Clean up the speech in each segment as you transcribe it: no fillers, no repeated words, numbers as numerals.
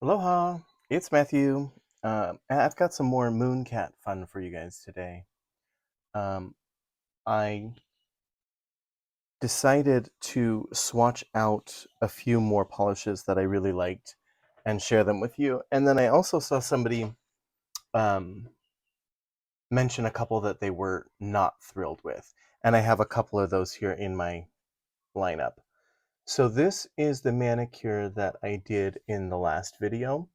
Aloha, it's Matthew. And I've got some more Mooncat fun for you guys today. Um, I decided to swatch out a few more polishes that I really liked and share them with you. And then I also saw somebody um, mention a couple that they were not thrilled with. And I have a couple of those here in my lineup. So this is the manicure that I did in the last video.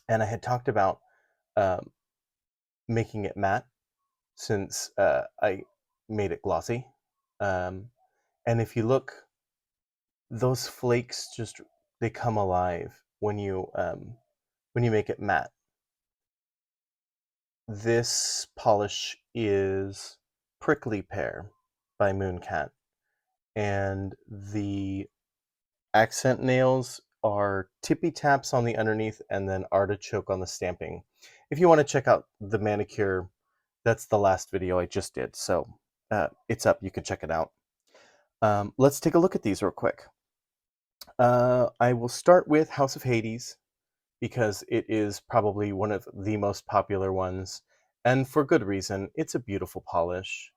And I had talked about um, making it matte since I made it glossy. Um, and if you look, those flakes just they come alive when you make it matte. This polish is Prickly Pear by Mooncat, and the accent nails are Tippy Taps on the underneath and then Artichoke on the stamping. If you want to check out the manicure, that's the last video I just did, so it's up. You can check it out. Let's take a look at these real quick. I will start with House of Hades because it is probably one of the most popular ones, and for good reason. It's a beautiful polish.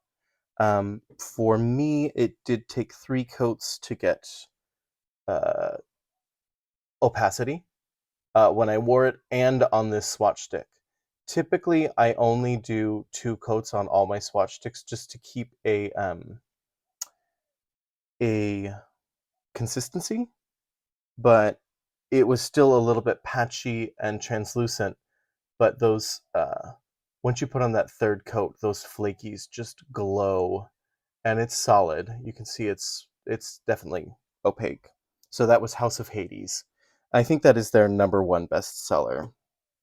For me, it did take 3 coats to get uh, opacity when I wore it and on this swatch stick. Typically, I only do 2 coats on all my swatch sticks just to keep a consistency, but it was still a little bit patchy and translucent. But those, once you put on that 3rd coat, those flakies just glow, and it's solid. You can see it's definitely opaque. So that was House of Hades. I think that is their #1 bestseller.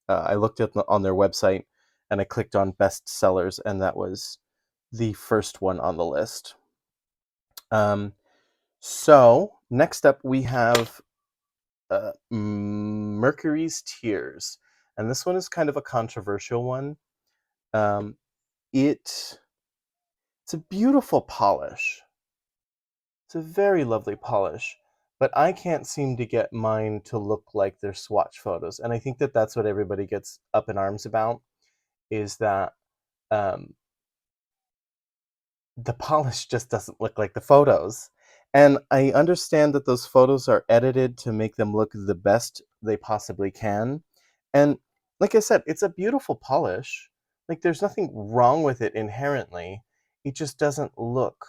I looked at on their website and I clicked on bestsellers, and that was the first one on the list. So next up we have Mercury's Tears, and this one is kind of a controversial one. Um, it's a beautiful polish. It's a very lovely polish, but I can't seem to get mine to look like their swatch photos, and I think that that's what everybody gets up in arms about, is that um, the polish just doesn't look like the photos. And I understand that those photos are edited to make them look the best they possibly can. And like I said, it's a beautiful polish. Like there's nothing wrong with it inherently. It just doesn't look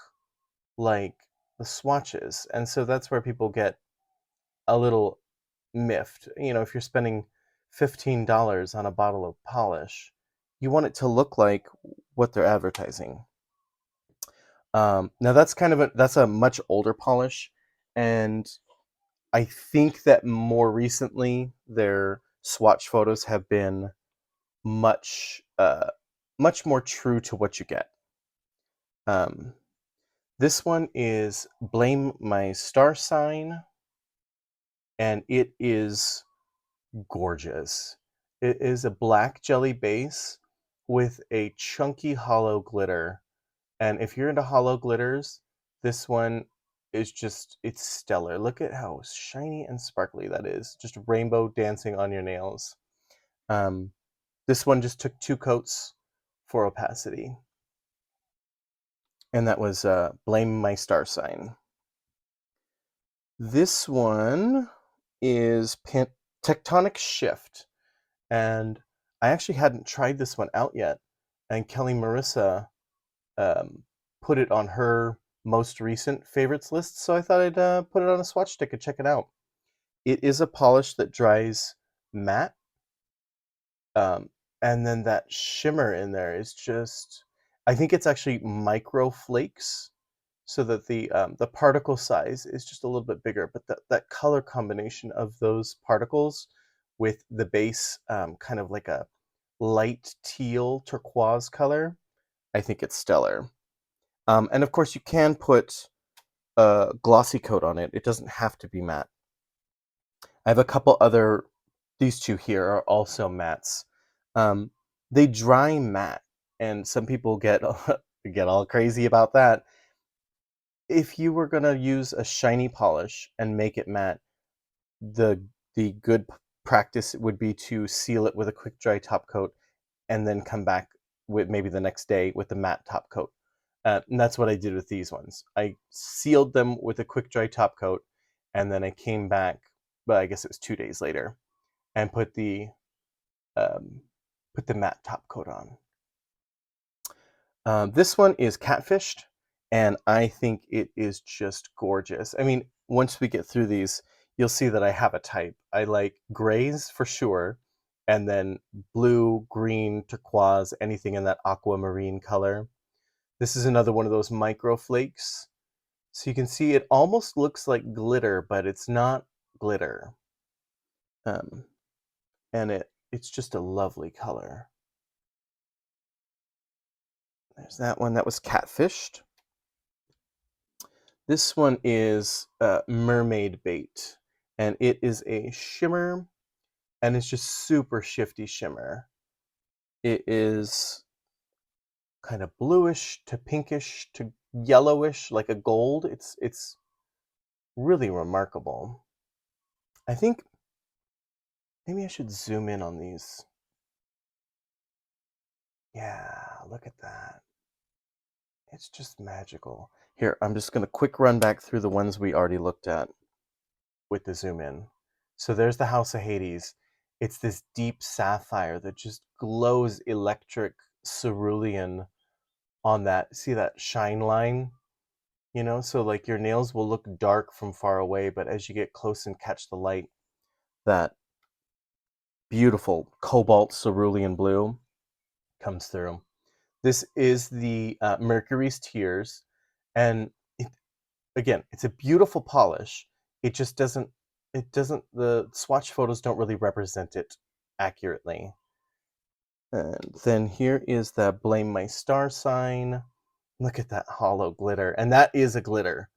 like the swatches. And so that's where people get a little miffed. You know, if you're spending $15 on a bottle of polish, you want it to look like what they're advertising. Now that's a much older polish, and I think that more recently their swatch photos have been much more true to what you get. Um, this one is Blame My Star Sign, and it is gorgeous. It is a black jelly base with a chunky hollow glitter. And if you're into hollow glitters, this one is just, it's stellar. Look at how shiny and sparkly that is. Just rainbow dancing on your nails. Um, this one just took 2 coats for opacity. And that was Blame My Star Sign. This one is Tectonic Shift. And I actually hadn't tried this one out yet. And Kelly Marissa um, put it on her most recent favorites list, so I thought I'd put it on a swatch stick and check it out. It is a polish that dries matte, um, and then that shimmer in there is just, I think it's actually micro flakes, so that the particle size is just a little bit bigger, but that color combination of those particles with the base, kind of like a light teal turquoise color, I think it's stellar. And of course, you can put a glossy coat on it. It doesn't have to be matte. I have a couple other, these 2 here are also mattes. Um, they dry matte, and some people get get all crazy about that. If you were gonna use a shiny polish and make it matte, the the good practice would be to seal it with a quick dry top coat and then come back with maybe the next day with the matte top coat. And that's what I did with these ones. I sealed them with a quick dry top coat, and then I came back, but I guess it was 2 days later, and put the matte top coat on. This one is catfished, and I think it is just gorgeous. I mean, once we get through these, you'll see that I have a type. I like grays for sure, and then blue, green, turquoise, anything in that aquamarine color. This is another one of those micro flakes. So you can see it almost looks like glitter, but it's not glitter. And it's just a lovely color. There's that one that was catfished. This one is mermaid bait, and it is a shimmer, and it's just super shifty shimmer. It is kind of bluish to pinkish to yellowish, like a gold. It's really remarkable. I think maybe I should zoom in on these. Yeah, look at that. It's just magical. Here, I'm just going to quick run back through the ones we already looked at with the zoom in. So there's the House of Hades. It's this deep sapphire that just glows electric cerulean on that. See that shine line? You know, so like your nails will look dark from far away, but as you get close and catch the light, that beautiful cobalt cerulean blue comes through. This is the Mercury's Tears, and again, it's a beautiful polish. It just doesn't, the swatch photos don't really represent it accurately. And then here is the Blame My Star sign. Look at that hollow glitter, and that is a glitter.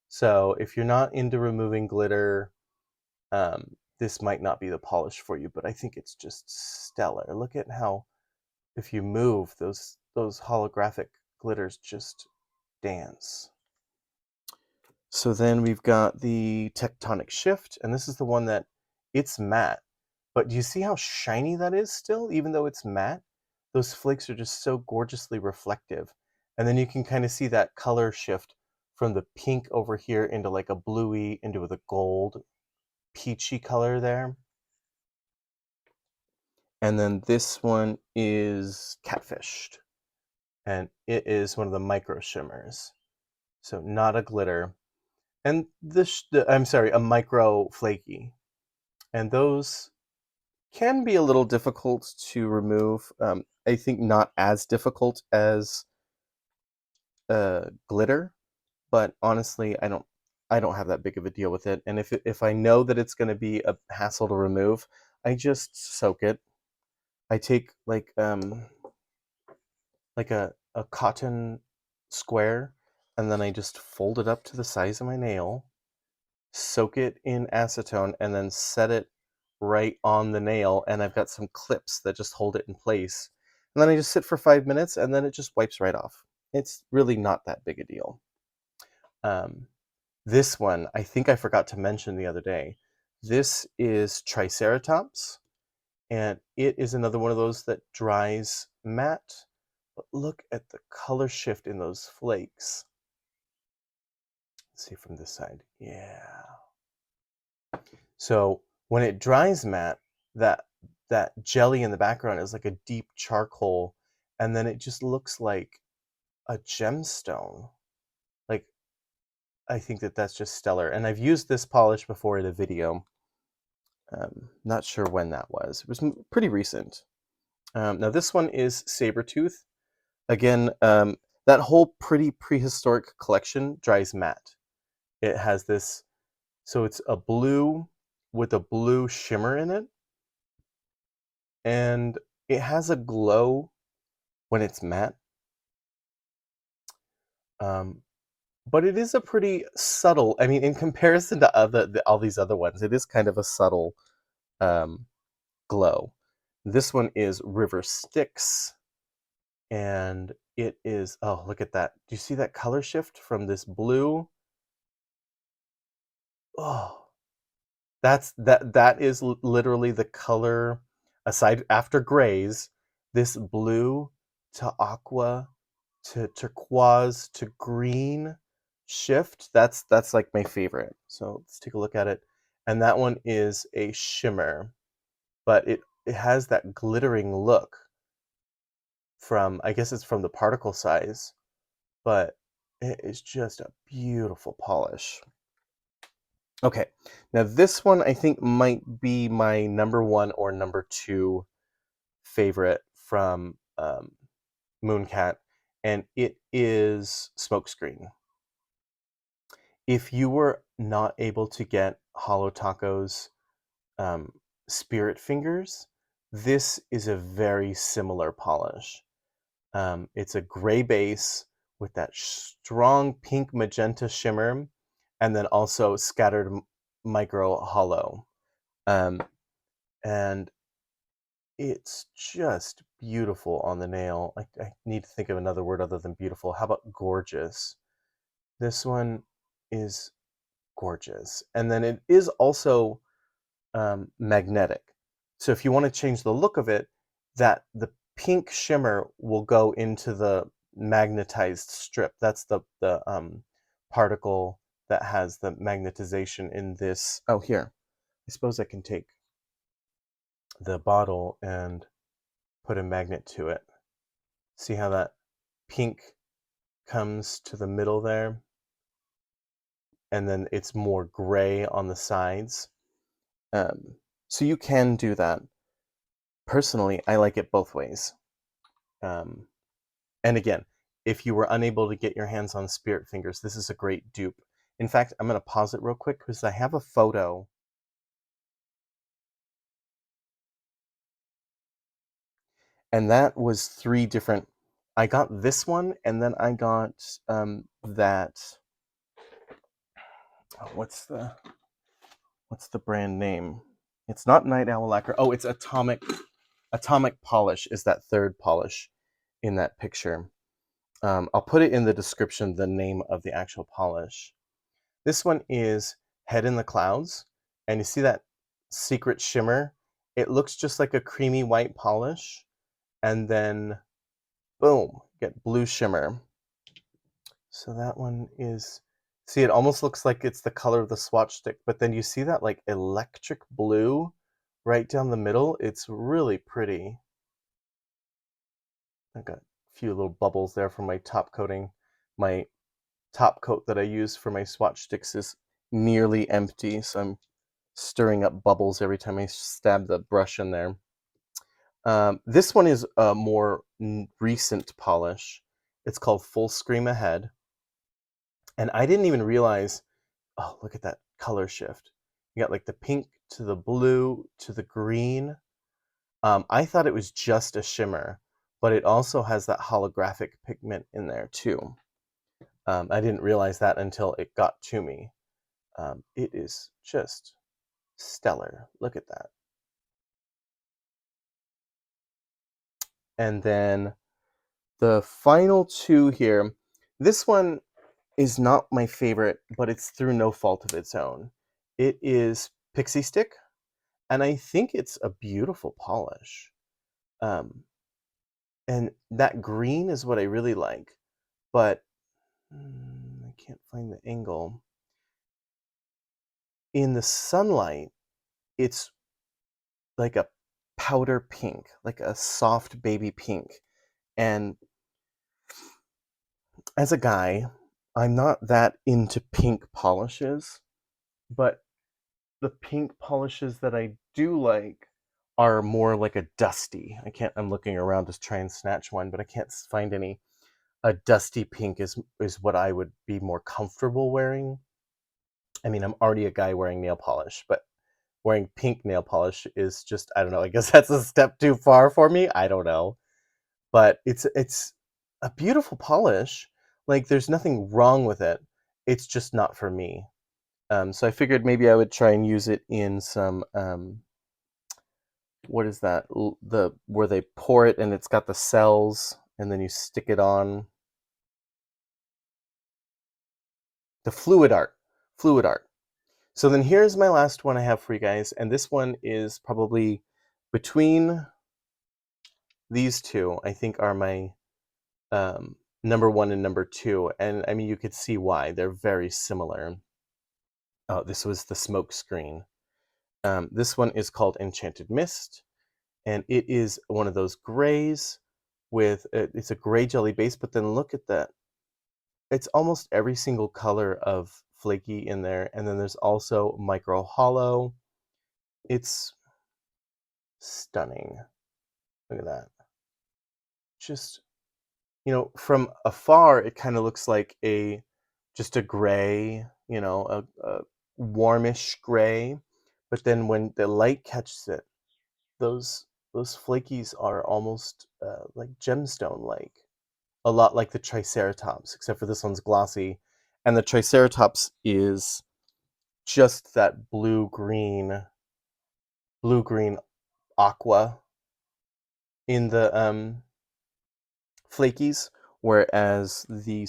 So if you're not into removing glitter, this might not be the polish for you, but I think it's just stellar. Look at how, if you move, those holographic glitters just dance. So then we've got the Tectonic Shift, and this is the one that it's matte. But do you see how shiny that is still, even though it's matte? Those flakes are just so gorgeously reflective. And then you can kind of see that color shift from the pink over here into like a bluey, into the gold, peachy color there. And then this one is Catfished, and it is one of the micro shimmers. So not a glitter. And I'm sorry, a micro flaky. And those can be a little difficult to remove. I think not as difficult as glitter, but honestly, I don't have that big of a deal with it. And if I know that it's going to be a hassle to remove, I just soak it. I take like a cotton square, and then I just fold it up to the size of my nail, soak it in acetone, and then set it right on the nail, and I've got some clips that just hold it in place. And then I just sit for 5 minutes, and then it just wipes right off. It's really not that big a deal. This one, I think I forgot to mention the other day. This is Triceratops, and it is another one of those that dries matte. But look at the color shift in those flakes. Let's see from this side. Yeah. So when it dries matte, that jelly in the background is like a deep charcoal, and then it just looks like a gemstone. Like, I think that's just stellar. And I've used this polish before in a video. Not sure when that was. It was pretty recent. Now this one is Sabretooth. Again, that whole pretty prehistoric collection dries matte. It has this, so it's a blue with a blue shimmer in it, and it has a glow when it's matte. But it is a pretty subtle, I mean, in comparison to all these other ones, it is kind of a subtle glow. This one is River Styx, and it is, oh, look at that. Do you see that color shift from this blue? Oh, that is literally the color, aside after grays, this blue to aqua to turquoise to green shift. That's like my favorite. So let's take a look at it. And that one is a shimmer, but it has that glittering look from, I guess it's from the particle size, but it is just a beautiful polish. Okay, now this one I think might be my number one or number two favorite from Mooncat, and it is Smokescreen. If you were not able to get Holo Taco's um, Spirit Fingers, this is a very similar polish. It's a gray base with that strong pink magenta shimmer, and then also scattered micro hollow. And it's just beautiful on the nail. I need to think of another word other than beautiful. How about gorgeous? This one is gorgeous. And then it is also magnetic. So if you want to change the look of it, that the pink shimmer will go into the magnetized strip. That's the particle that has the magnetization in this. Oh, here. I suppose I can take the bottle and put a magnet to it. See how that pink comes to the middle there? And then it's more gray on the sides. So you can do that. Personally, I like it both ways. And again, if you were unable to get your hands on Spirit Fingers, this is a great dupe. In fact, I'm going to pause it real quick because I have a photo. And that was three different. I got this one, and then I got that. Oh, what's the brand name? It's not Night Owl Lacquer. Oh, it's Atomic Polish is that third polish in that picture. I'll put it in the description, the name of the actual polish. This one is Head in the Clouds, and you see that secret shimmer? It looks just like a creamy white polish, and then boom, get blue shimmer. So that one is, see, it almost looks like it's the color of the swatch stick, but then you see that like electric blue right down the middle. It's really pretty. I got a few little bubbles there from my top coating. My top coat that I use for my swatch sticks is nearly empty, so I'm stirring up bubbles every time I stab the brush in there. This one is a more recent polish. It's called Full Scream Ahead. And I didn't even realize, oh, look at that color shift. You got like the pink to the blue to the green. I thought it was just a shimmer, but it also has that holographic pigment in there too. I didn't realize that until it got to me. It is just stellar. Look at that. And then the final two here, this one is not my favorite, but it's through no fault of its own. It is Pixie Stick, and I think it's a beautiful polish. And that green is what I really like, but I can't find the angle. In the sunlight, it's like a powder pink, like a soft baby pink. And as a guy, I'm not that into pink polishes, but the pink polishes that I do like are more like a dusty. I'm looking around to try and snatch one, but I can't find any. A dusty pink is what I would be more comfortable wearing. I mean, I'm already a guy wearing nail polish, but wearing pink nail polish is just, I don't know, I guess that's a step too far for me. I don't know. But it's a beautiful polish. Like there's nothing wrong with it. It's just not for me. So I figured maybe I would try and use it in some what is that? The where they pour it and it's got the cells and then you stick it on. The fluid art. Fluid art. So then here's my last one I have for you guys, and this one is probably between these two, I think are my number one and number two, and I mean, you could see why. They're very similar. Oh, this was the Smokescreen. This one is called Enchanted Mist, and it is one of those grays with, it's a gray jelly base, but then look at that. It's almost every single color of flaky in there, and then there's also micro hollow. It's stunning. Look at that. Just, from afar, it kind of looks like just a gray, a warmish gray. But then when the light catches it, those flakies are almost like gemstone-like. A lot like the Triceratops, except for this one's glossy. And the Triceratops is just that blue-green aqua in the flakies, whereas the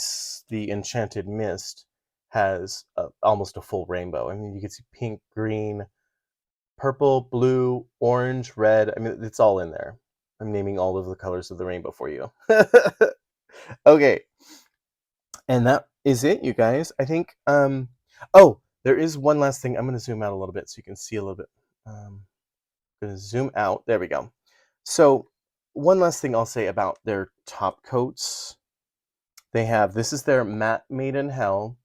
Enchanted Mist has almost a full rainbow. I mean, you can see pink, green, purple, blue, orange, red. I mean, it's all in there. I'm naming all of the colors of the rainbow for you. Okay, and that is it, you guys. I think, oh, there is one last thing. I'm going to zoom out a little bit so you can see a little bit. I'm going to zoom out. There we go. So one last thing I'll say about their top coats. This is their Matte Made in Hell,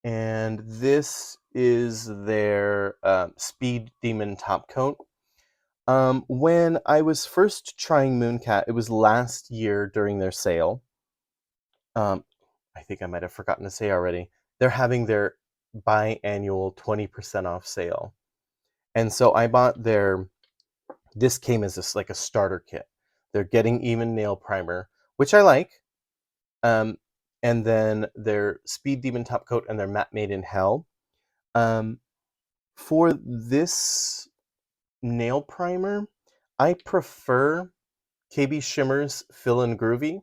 and this is their Speed Demon top coat. When I was first trying Mooncat, it was last year during their sale. I think I might have forgotten to say already, they're having their biannual 20% off sale. And so I bought this came as like a starter kit. Their Getting Even nail primer, which I like. And then their Speed Demon top coat and their Matte Made in Hell. For this nail primer, I prefer KB Shimmer's Fill and Groovy.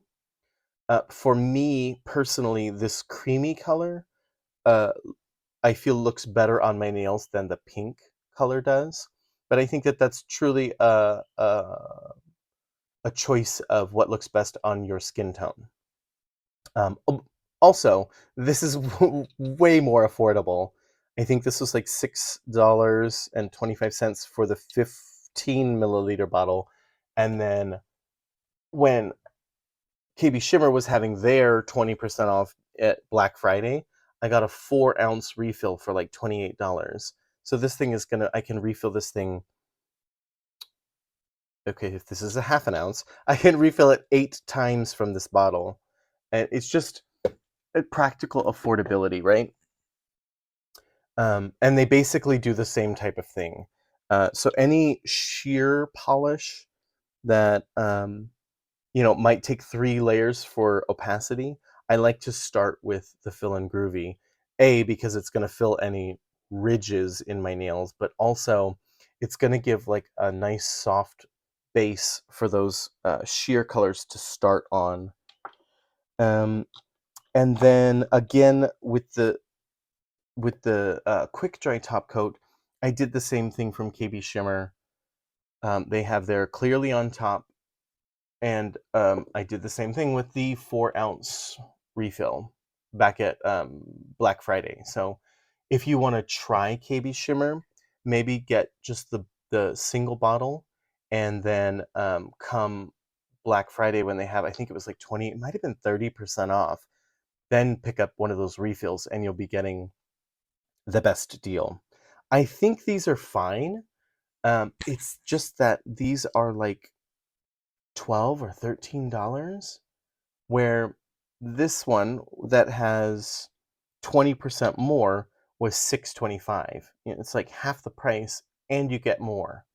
For me personally, this creamy color, I feel looks better on my nails than the pink color does. But I think that that's truly a choice of what looks best on your skin tone. Also, this is way more affordable. I think this was like $6.25 for the 15 milliliter bottle. And then when KB Shimmer was having their 20% off at Black Friday, I got a 4-ounce refill for like $28. So this thing is I can refill this thing. Okay, if this is a half an ounce, I can refill it 8 times from this bottle. And it's just a practical affordability, right? And they basically do the same type of thing. So any sheer polish that might take 3 layers for opacity, I like to start with the Fill and Groovy. Because it's going to fill any ridges in my nails, but also it's going to give like a nice soft base for those sheer colors to start on. And then again with the quick dry top coat, I did the same thing from KB Shimmer. They have their Clearly on top, and I did the same thing with the 4-ounce refill back at Black Friday. So if you want to try KB Shimmer, maybe get just the single bottle, and then come Black Friday when they have, I think it was like 20, it might have been 30% off, then pick up one of those refills and you'll be getting the best deal. I think these are fine. It's just that these are like $12 or $13, where this one that has 20% more was $6.25. It's like half the price, and you get more.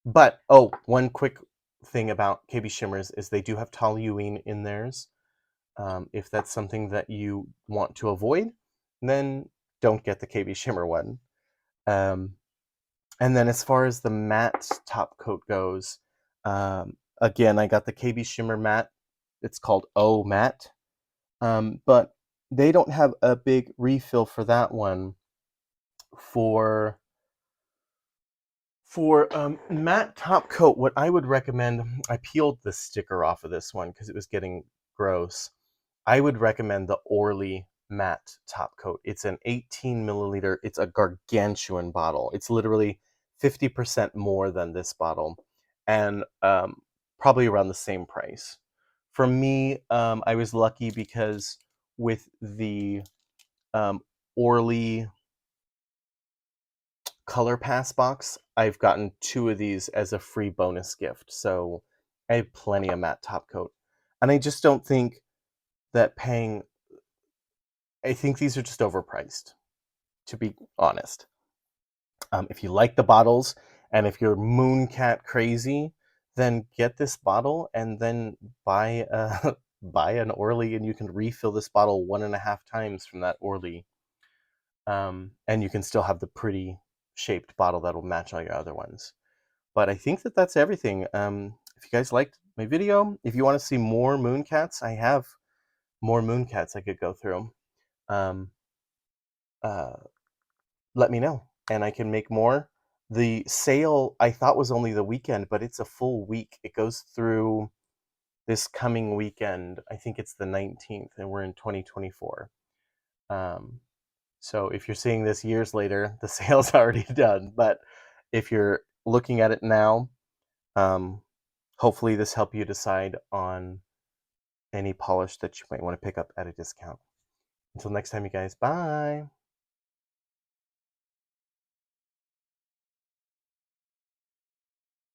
But one quick thing about KB Shimmers is they do have toluene in theirs. If that's something that you want to avoid, then don't get the KB Shimmer one. And then as far as the matte top coat goes, again, I got the KB Shimmer matte. It's called O Matte. But they don't have a big refill for that one. For matte top coat, what I would recommend, I peeled the sticker off of this one because it was getting gross. I would recommend the Orly matte top coat. It's an 18 milliliter, it's a gargantuan bottle. It's literally 50% more than this bottle, and probably around the same price. For me, I was lucky because with the um, Orly Color Pass box, I've gotten 2 of these as a free bonus gift. So I have plenty of matte top coat. And I just don't think that paying, I think these are just overpriced, to be honest. If you like the bottles and if you're Mooncat crazy, then get this bottle and then buy buy an Orly, and you can refill this bottle 1.5 times from that Orly. And you can still have the pretty shaped bottle that'll match all your other ones. But I think that that's everything. If you guys liked my video, if you want to see more Mooncats, I have more Mooncats I could go through. Um, uh, Let me know, and I can make more. The sale I thought was only the weekend, but it's a full week. It goes through this coming weekend. I think it's the 19th, and we're in 2024. Um, so if you're seeing this years later, the sale's already done. But if you're looking at it now, um, hopefully this helped you decide on any polish that you might want to pick up at a discount. Until next time, you guys, bye.